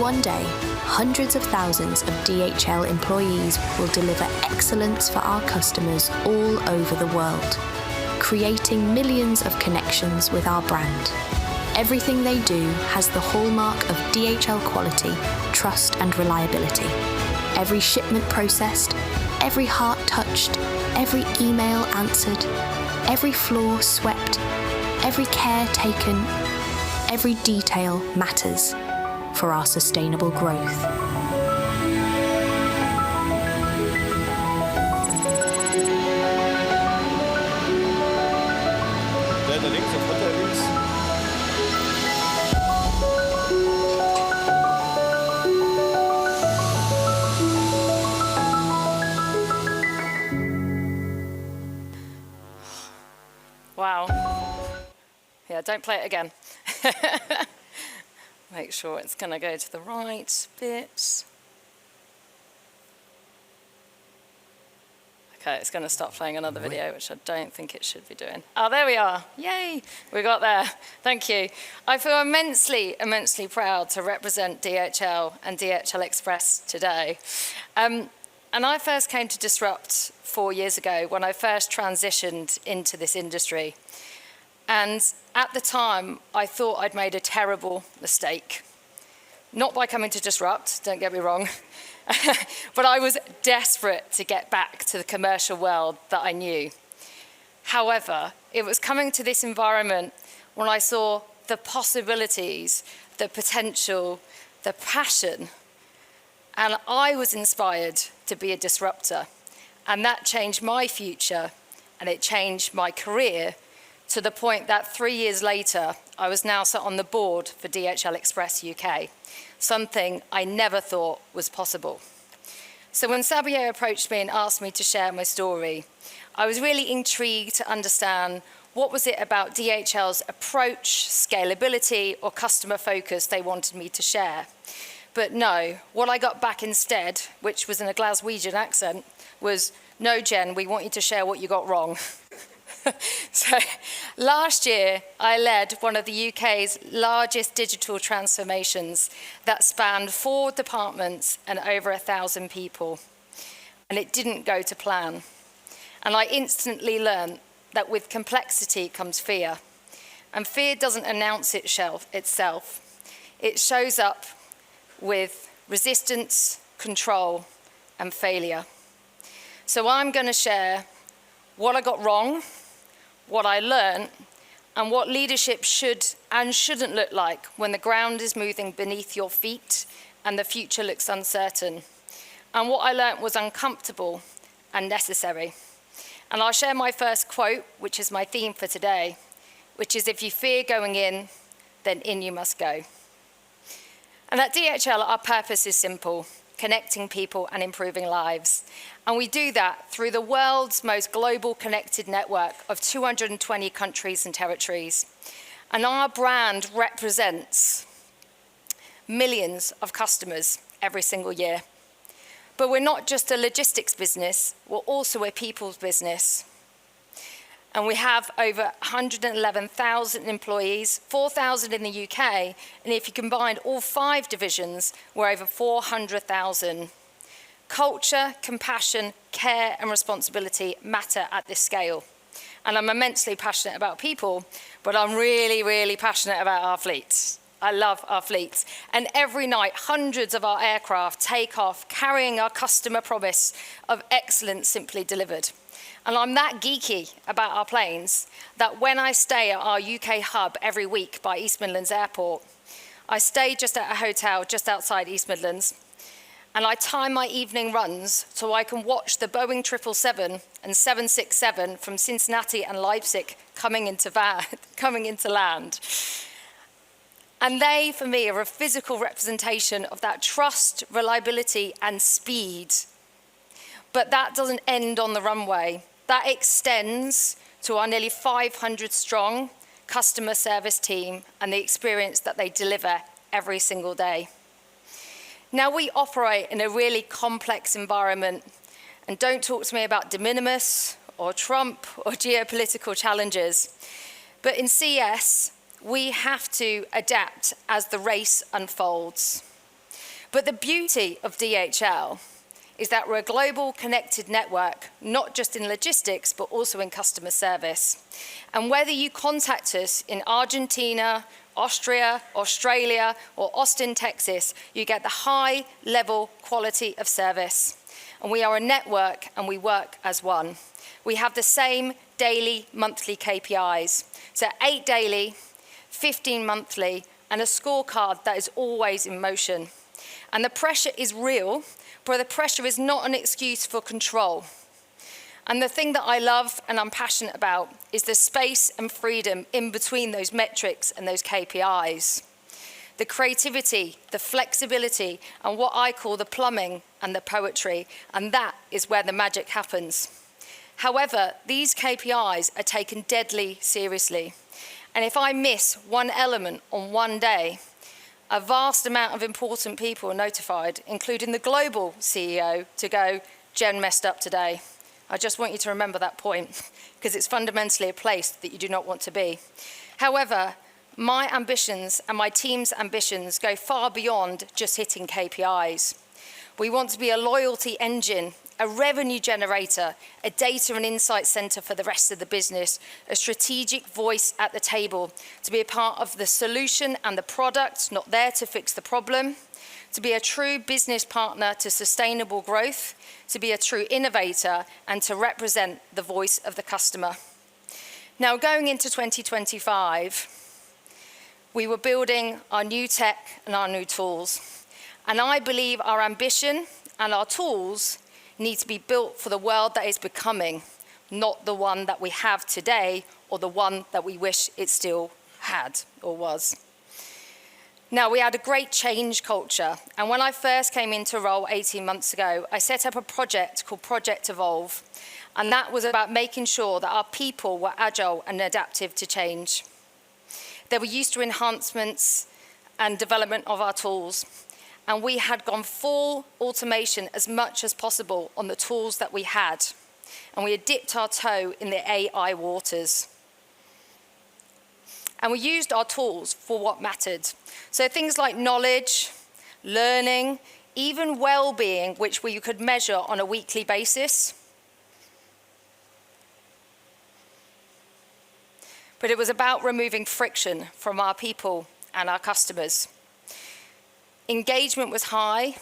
One day, hundreds of thousands of DHL employees will deliver excellence for our customers all over the world, creating millions of connections with our brand. Everything they do has the hallmark of DHL quality, trust and reliability. Every shipment processed, every heart touched, every email answered, every floor swept, every care taken, every detail matters for our sustainable growth. Wow. Yeah, don't play it again. Make sure it's going to go to the right bit. Okay, it's going to start playing another video, which I don't think it should be doing. Oh, there we are. Yay, we got there. Thank you. I feel immensely, immensely proud to represent DHL and DHL Express today. And I first came to Disrupt 4 years ago when I first transitioned into this industry. And at the time, I thought I'd made a terrible mistake. Not by coming to Disrupt, don't get me wrong, but I was desperate to get back to the commercial world that I knew. However, it was coming to this environment when I saw the possibilities, the potential, the passion, and I was inspired to be a disruptor. And that changed my future, and it changed my career to the point that 3 years later, I was now sat on the board for DHL Express UK, something I never thought was possible. So when Sabio approached me and asked me to share my story, I was really intrigued to understand what was it about DHL's approach, scalability, or customer focus they wanted me to share. But no, what I got back instead, which was in a Glaswegian accent, was, "No, Jen, we want you to share what you got wrong." So last year, I led one of the UK's largest digital transformations that spanned 4 departments and over 1,000 people. And it didn't go to plan. And I instantly learned that with complexity comes fear. And fear doesn't announce itself. It shows up with resistance, control, and failure. So I'm going to share what I got wrong, what I learned, and what leadership should and shouldn't look like when the ground is moving beneath your feet and the future looks uncertain. And what I learned was uncomfortable and necessary. And I'll share my first quote, which is my theme for today, which is, "If you fear going in, then in you must go." And at DHL, our purpose is simple: connecting people and improving lives. And we do that through the world's most global connected network of 220 countries and territories. And our brand represents millions of customers every single year. But we're not just a logistics business, we're also a people's business. And we have over 111,000 employees, 4,000 in the UK, and if you combine all 5 divisions, we're over 400,000. Culture, compassion, care, and responsibility matter at this scale. And I'm immensely passionate about people, but I'm really, really passionate about our fleet. I love our fleet. And every night, hundreds of our aircraft take off, carrying our customer promise of excellence simply delivered. And I'm that geeky about our planes that when I stay at our UK hub every week by East Midlands Airport, I stay just at a hotel just outside East Midlands, and I time my evening runs so I can watch the Boeing 777 and 767 from Cincinnati and Leipzig coming into land. And they, for me, are a physical representation of that trust, reliability, and speed. But that doesn't end on the runway. That extends to our nearly 500 strong customer service team and the experience that they deliver every single day. Now, we operate in a really complex environment, and don't talk to me about de minimis or Trump or geopolitical challenges. But in CS, we have to adapt as the race unfolds. But the beauty of DHL is that we're a global connected network, not just in logistics, but also in customer service. And whether you contact us in Argentina, Austria, Australia, or Austin, Texas, you get the high level quality of service. And we are a network and we work as one. We have the same daily, monthly KPIs. So 8 daily, 15 monthly, and a scorecard that is always in motion. And the pressure is real, but the pressure is not an excuse for control. And the thing that I love and I'm passionate about is the space and freedom in between those metrics and those KPIs. The creativity, the flexibility, and what I call the plumbing and the poetry, and that is where the magic happens. However, these KPIs are taken deadly seriously. And if I miss one element on one day, a vast amount of important people are notified, including the global CEO, to go, Jen messed up today. I just want you to remember that point, because it's fundamentally a place that you do not want to be. However, my ambitions and my team's ambitions go far beyond just hitting KPIs. We want to be a loyalty engine, a revenue generator, a data and insight center for the rest of the business, a strategic voice at the table, to be a part of the solution and the product, not there to fix the problem, to be a true business partner to sustainable growth, to be a true innovator, and to represent the voice of the customer. Now, going into 2025, we were building our new tech and our new tools. And I believe our ambition and our tools need to be built for the world that is becoming, not the one that we have today or the one that we wish it still had or was. Now, we had a great change culture, and when I first came into role 18 months ago, I set up a project called Project Evolve, and that was about making sure that our people were agile and adaptive to change. They were used to enhancements and development of our tools, and we had gone full automation as much as possible on the tools that we had, and we had dipped our toe in the AI waters. And we used our tools for what mattered. So things like knowledge, learning, even well-being, which we could measure on a weekly basis. But it was about removing friction from our people and our customers. Engagement was high,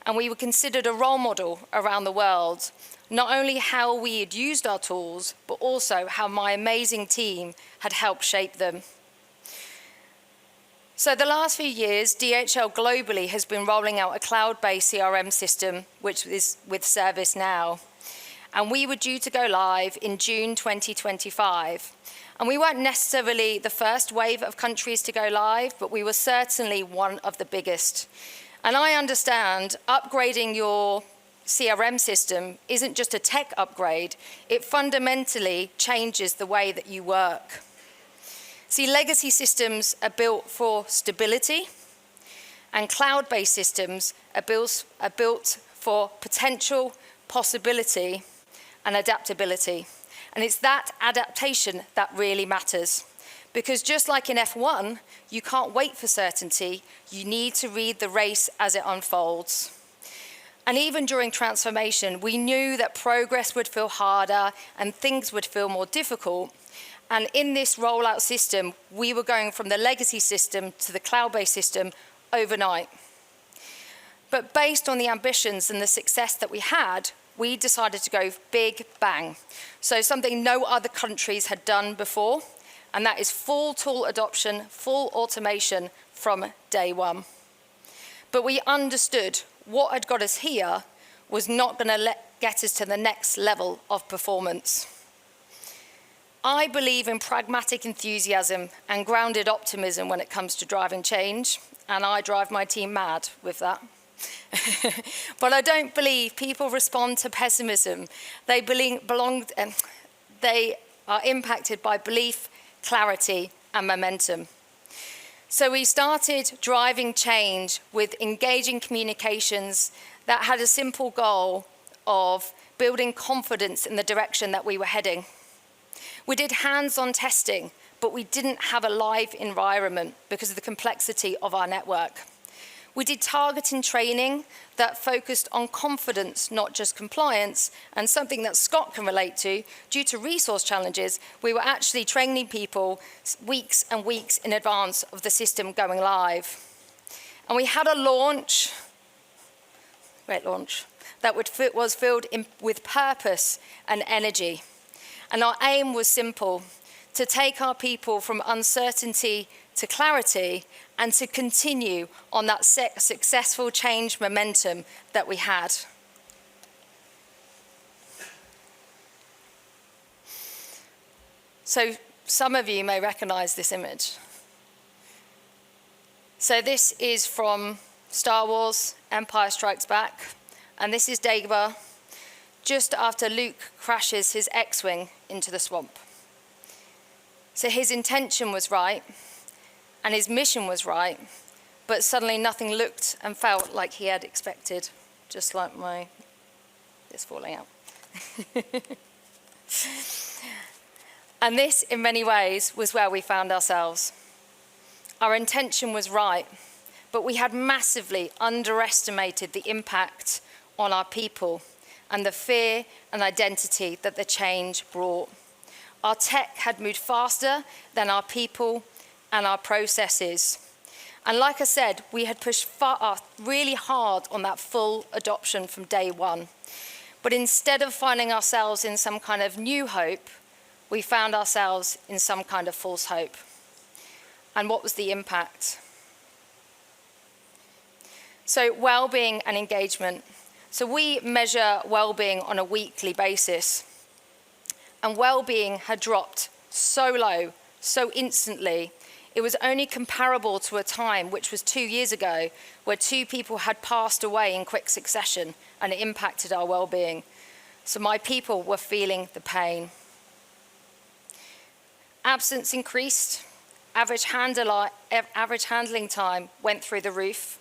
and we were considered a role model around the world, not only how we had used our tools, but also how my amazing team had helped shape them. So the last few years, DHL globally has been rolling out a cloud-based CRM system, which is with ServiceNow. And we were due to go live in June 2025. And we weren't necessarily the first wave of countries to go live, but we were certainly one of the biggest. And I understand upgrading your CRM system isn't just a tech upgrade, it fundamentally changes the way that you work. See, legacy systems are built for stability, and cloud-based systems are built for potential, possibility, and adaptability. And it's that adaptation that really matters. Because just like in F1, you can't wait for certainty, you need to read the race as it unfolds. And even during transformation, we knew that progress would feel harder and things would feel more difficult. And in this rollout system, we were going from the legacy system to the cloud-based system overnight. But based on the ambitions and the success that we had, we decided to go big bang. So something no other countries had done before, and that is full tool adoption, full automation from day one. But we understood what had got us here was not going to get us to the next level of performance. I believe in pragmatic enthusiasm and grounded optimism when it comes to driving change, and I drive my team mad with that. But I don't believe people respond to pessimism. They are impacted by belief, clarity, and momentum. So we started driving change with engaging communications that had a simple goal of building confidence in the direction that we were heading. We did hands-on testing, but we didn't have a live environment because of the complexity of our network. We did targeting training that focused on confidence, not just compliance, and something that Scott can relate to. Due to resource challenges, we were actually training people weeks and weeks in advance of the system going live. And we had a launch, great launch, that was filled with purpose and energy. And our aim was simple, to take our people from uncertainty to clarity and to continue on that successful change momentum that we had. So some of you may recognize this image. So this is from Star Wars, Empire Strikes Back, and this is Dagobah just after Luke crashes his X-Wing into the swamp. So his intention was right, and his mission was right, but suddenly nothing looked and felt like he had expected, just like this falling out. And this, in many ways, was where we found ourselves. Our intention was right, but we had massively underestimated the impact on our people and the fear and identity that the change brought. Our tech had moved faster than our people and our processes. And like I said, we had pushed really hard on that full adoption from day one. But instead of finding ourselves in some kind of new hope, we found ourselves in some kind of false hope. And what was the impact? So well-being and engagement. So we measure well-being on a weekly basis. And well-being had dropped so low, so instantly. It was only comparable to a time, which was 2 years ago, where 2 people had passed away in quick succession, and it impacted our well-being. So my people were feeling the pain. Absence increased. Average handling time went through the roof.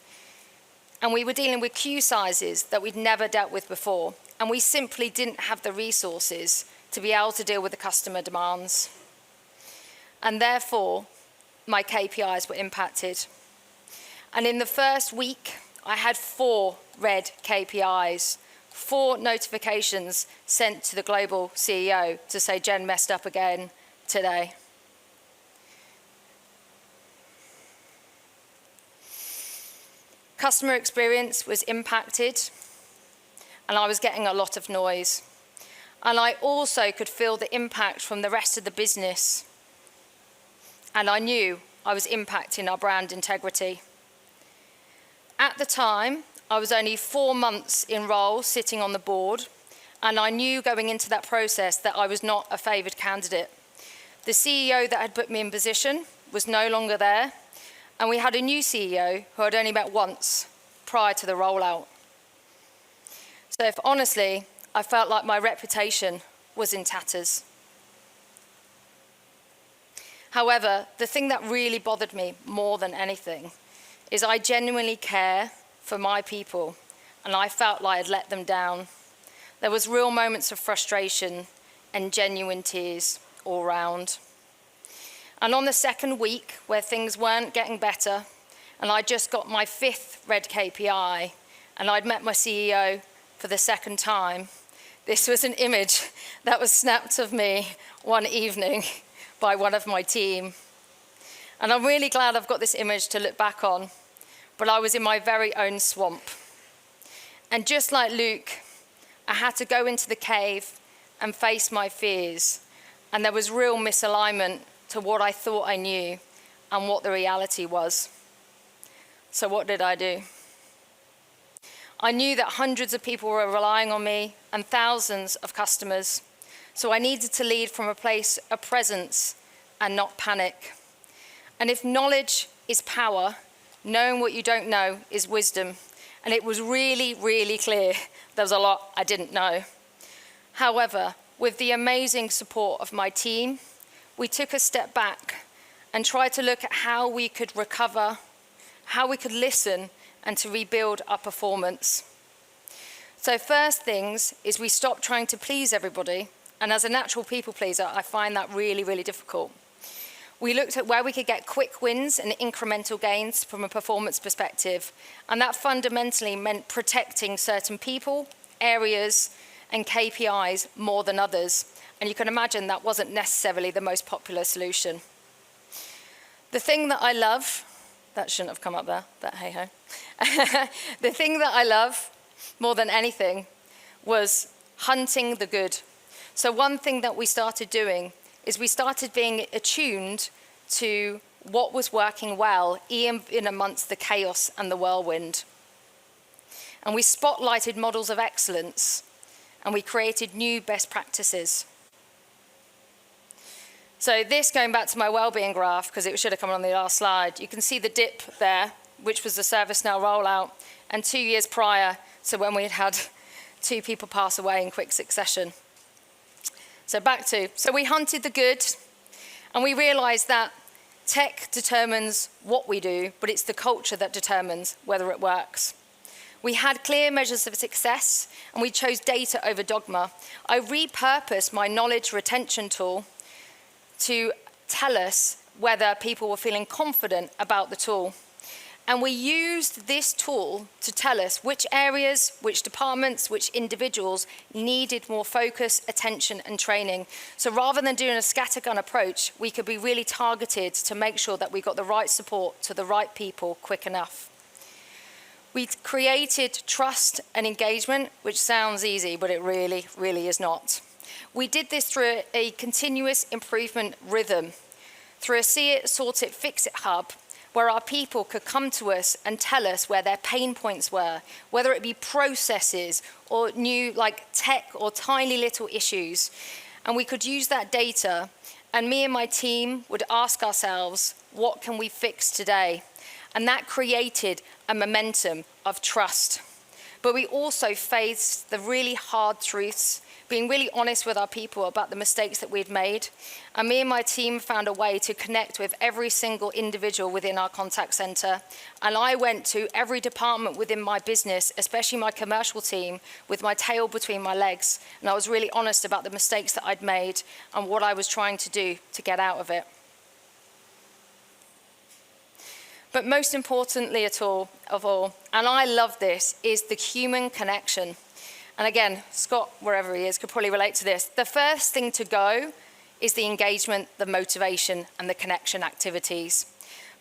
And we were dealing with queue sizes that we'd never dealt with before. And we simply didn't have the resources to be able to deal with the customer demands. And therefore, my KPIs were impacted. And in the first week, I had 4 red KPIs, 4 notifications sent to the global CEO to say, Jen messed up again today. Customer experience was impacted, and I was getting a lot of noise. And I also could feel the impact from the rest of the business. And I knew I was impacting our brand integrity. At the time, I was only 4 months in role sitting on the board, and I knew going into that process that I was not a favoured candidate. The CEO that had put me in position was no longer there, and we had a new CEO who I'd only met once prior to the rollout. So if honestly, I felt like my reputation was in tatters. However, the thing that really bothered me more than anything is I genuinely care for my people, and I felt like I'd let them down. There was real moments of frustration and genuine tears all round. And on the second week, where things weren't getting better, and I just got my 5th red KPI, and I'd met my CEO for the second time, this was an image that was snapped of me one evening by one of my team. And I'm really glad I've got this image to look back on, but I was in my very own swamp. And just like Luke, I had to go into the cave and face my fears, and there was real misalignment to what I thought I knew and what the reality was. So what did I do? I knew that hundreds of people were relying on me and thousands of customers. So I needed to lead from a place of presence and not panic. And if knowledge is power, knowing what you don't know is wisdom. And it was really, really clear there was a lot I didn't know. However, with the amazing support of my team, we took a step back and tried to look at how we could recover, how we could listen, and to rebuild our performance. So first things is we stopped trying to please everybody, and as a natural people pleaser, I find that really, really difficult. We looked at where we could get quick wins and incremental gains from a performance perspective, and that fundamentally meant protecting certain people, areas, and KPIs more than others. And you can imagine that wasn't necessarily the most popular solution. The thing that I love, that shouldn't have come up there, but hey-ho. The thing that I love more than anything was hunting the good. So one thing that we started doing is we started being attuned to what was working well in amongst the chaos and the whirlwind. And we spotlighted models of excellence, and we created new best practices. So this, going back to my wellbeing graph, because it should have come on the last slide, you can see the dip there, which was the ServiceNow rollout, and 2 years prior to when we had 2 people pass away in quick succession. So we hunted the good, and we realized that tech determines what we do, but it's the culture that determines whether it works. We had clear measures of success, and we chose data over dogma. I repurposed my knowledge retention tool to tell us whether people were feeling confident about the tool. And we used this tool to tell us which areas, which departments, which individuals needed more focus, attention, and training. So rather than doing a scattergun approach, we could be really targeted to make sure that we got the right support to the right people quick enough. We created trust and engagement, which sounds easy, but it really, really is not. We did this through a continuous improvement rhythm, through a see it, sort it, fix it hub, where our people could come to us and tell us where their pain points were, whether it be processes or new like tech or tiny little issues. And we could use that data, and me and my team would ask ourselves, what can we fix today? And that created a momentum of trust. But we also faced the really hard truths, being really honest with our people about the mistakes that we'd made. And me and my team found a way to connect with every single individual within our contact center. And I went to every department within my business, especially my commercial team, with my tail between my legs. And I was really honest about the mistakes that I'd made and what I was trying to do to get out of it. But most importantly of all, and I love this, is the human connection. And again, Scott, wherever he is, could probably relate to this. The first thing to go is the engagement, the motivation, and the connection activities.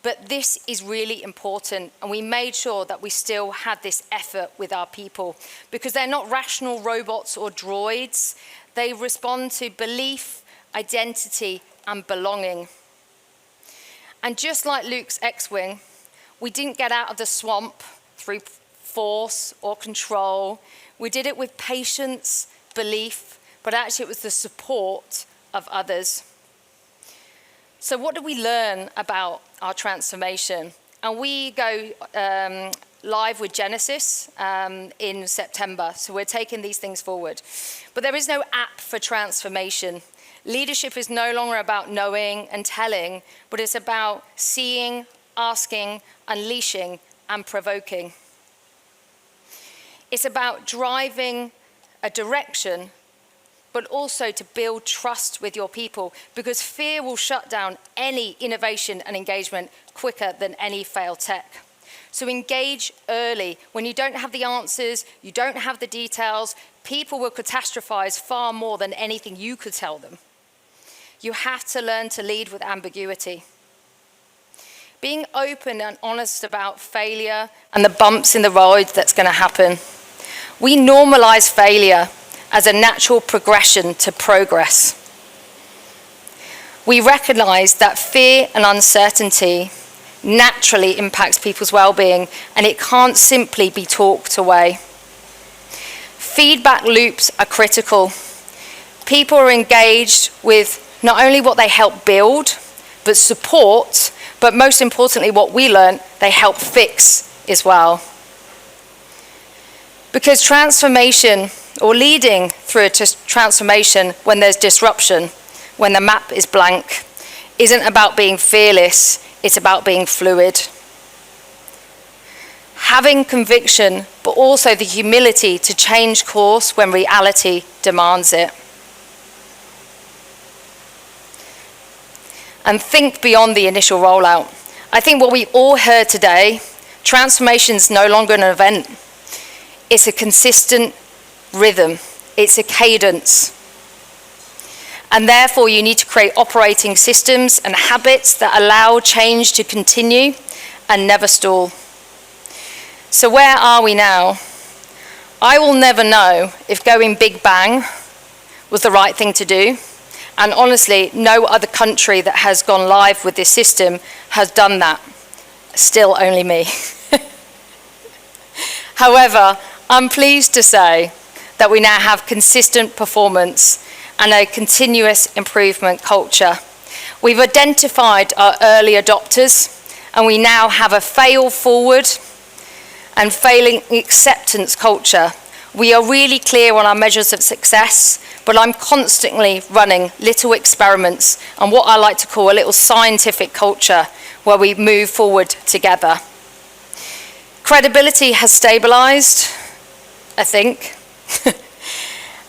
But this is really important, and we made sure that we still had this effort with our people, because they're not rational robots or droids. They respond to belief, identity, and belonging. And just like Luke's X-Wing, we didn't get out of the swamp through force or control. We did it with patience, belief, but actually it was the support of others. So what did we learn about our transformation? And we go live with Genesis in September, so we're taking these things forward. But there is no app for transformation. Leadership is no longer about knowing and telling, but it's about seeing, asking, unleashing, and provoking. It's about driving a direction, but also to build trust with your people, because fear will shut down any innovation and engagement quicker than any failed tech. So engage early. When you don't have the answers, you don't have the details, people will catastrophize far more than anything you could tell them. You have to learn to lead with ambiguity. Being open and honest about failure and the bumps in the road that's going to happen. We normalize failure as a natural progression to progress. We recognize that fear and uncertainty naturally impacts people's well-being, and it can't simply be talked away. Feedback loops are critical. People are engaged with not only what they help build, but support, but most importantly, what we learned, they help fix as well. Because transformation, or leading through a transformation when there's disruption, when the map is blank, isn't about being fearless, it's about being fluid. Having conviction, but also the humility to change course when reality demands it. and think beyond the initial rollout. I think what we all heard today, transformation is no longer an event. It's a consistent rhythm. It's a cadence. And therefore, you need to create operating systems and habits that allow change to continue and never stall. So where are we now? I will never know if going big bang was the right thing to do. And honestly, no other country that has gone live with this system has done that. Still only me. However, I'm pleased to say that we now have consistent performance and a continuous improvement culture. We've identified our early adopters, and we now have a fail forward and failing acceptance culture. We are really clear on our measures of success, but I'm constantly running little experiments and what I like to call a little scientific culture where we move forward together. Credibility has stabilized, I think.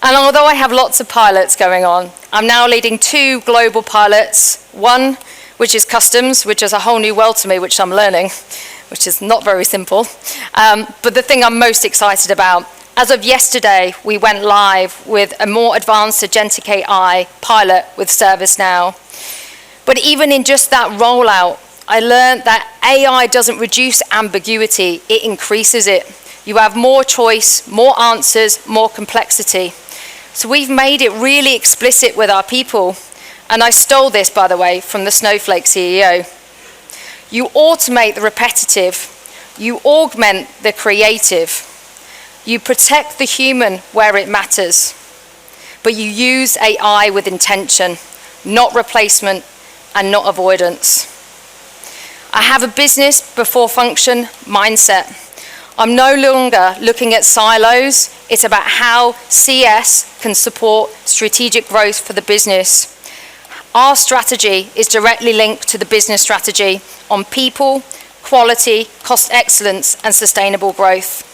And although I have lots of pilots going on, I'm now leading 2 global pilots. One, which is customs, which is a whole new world to me, which I'm learning, which is not very simple. But the thing I'm most excited about, as of yesterday, we went live with a more advanced agentic AI pilot with ServiceNow. But even in just that rollout, I learned that AI doesn't reduce ambiguity, it increases it. You have more choice, more answers, more complexity. So we've made it really explicit with our people. And I stole this, by the way, from the Snowflake CEO. You automate the repetitive, you augment the creative, you protect the human where it matters, but you use AI with intention, not replacement and not avoidance. I have a business before function mindset. I'm no longer looking at silos. It's about how CS can support strategic growth for the business. Our strategy is directly linked to the business strategy on people, quality, cost excellence, and sustainable growth.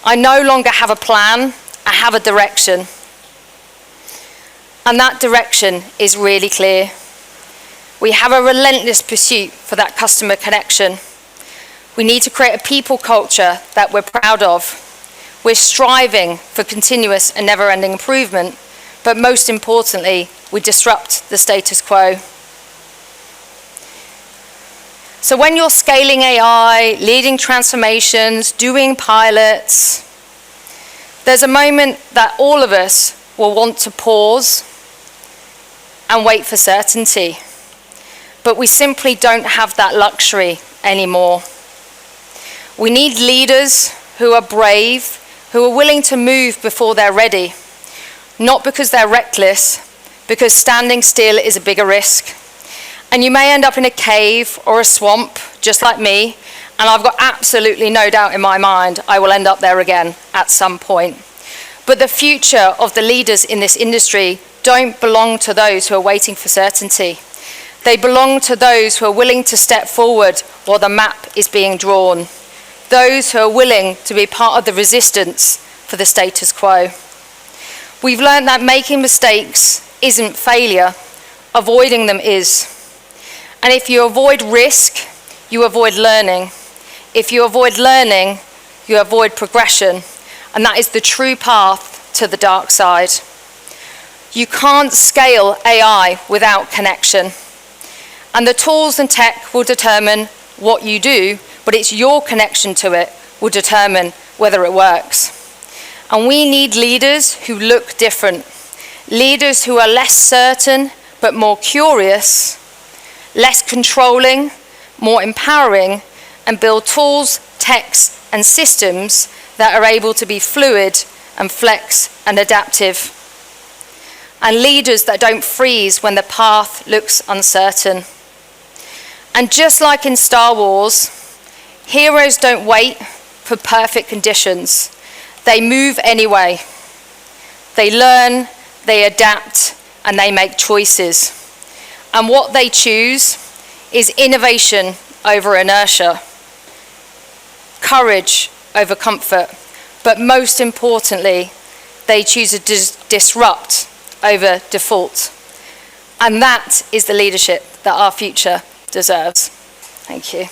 I no longer have a plan, I have a direction. And that direction is really clear. We have a relentless pursuit for that customer connection. We need to create a people culture that we're proud of. We're striving for continuous and never-ending improvement, but most importantly, we disrupt the status quo. So when you're scaling AI, leading transformations, doing pilots, there's a moment that all of us will want to pause and wait for certainty. But we simply don't have that luxury anymore. We need leaders who are brave, who are willing to move before they're ready, not because they're reckless, because standing still is a bigger risk. And you may end up in a cave or a swamp, just like me, and I've got absolutely no doubt in my mind I will end up there again at some point. But the future of the leaders in this industry don't belong to those who are waiting for certainty. They belong to those who are willing to step forward while the map is being drawn. Those who are willing to be part of the resistance for the status quo. We've learned that making mistakes isn't failure, avoiding them is. And if you avoid risk, you avoid learning. If you avoid learning, you avoid progression. And that is the true path to the dark side. You can't scale AI without connection. And the tools and tech will determine what you do, but it's your connection to it will determine whether it works. And we need leaders who look different. Leaders who are less certain, but more curious, less controlling, more empowering, and build tools, techs, and systems that are able to be fluid and flex and adaptive. And leaders that don't freeze when the path looks uncertain. And just like in Star Wars, heroes don't wait for perfect conditions. They move anyway. They learn, they adapt, and they make choices. And what they choose is innovation over inertia, courage over comfort, but most importantly, they choose to disrupt over default. And that is the leadership that our future deserves. Thank you.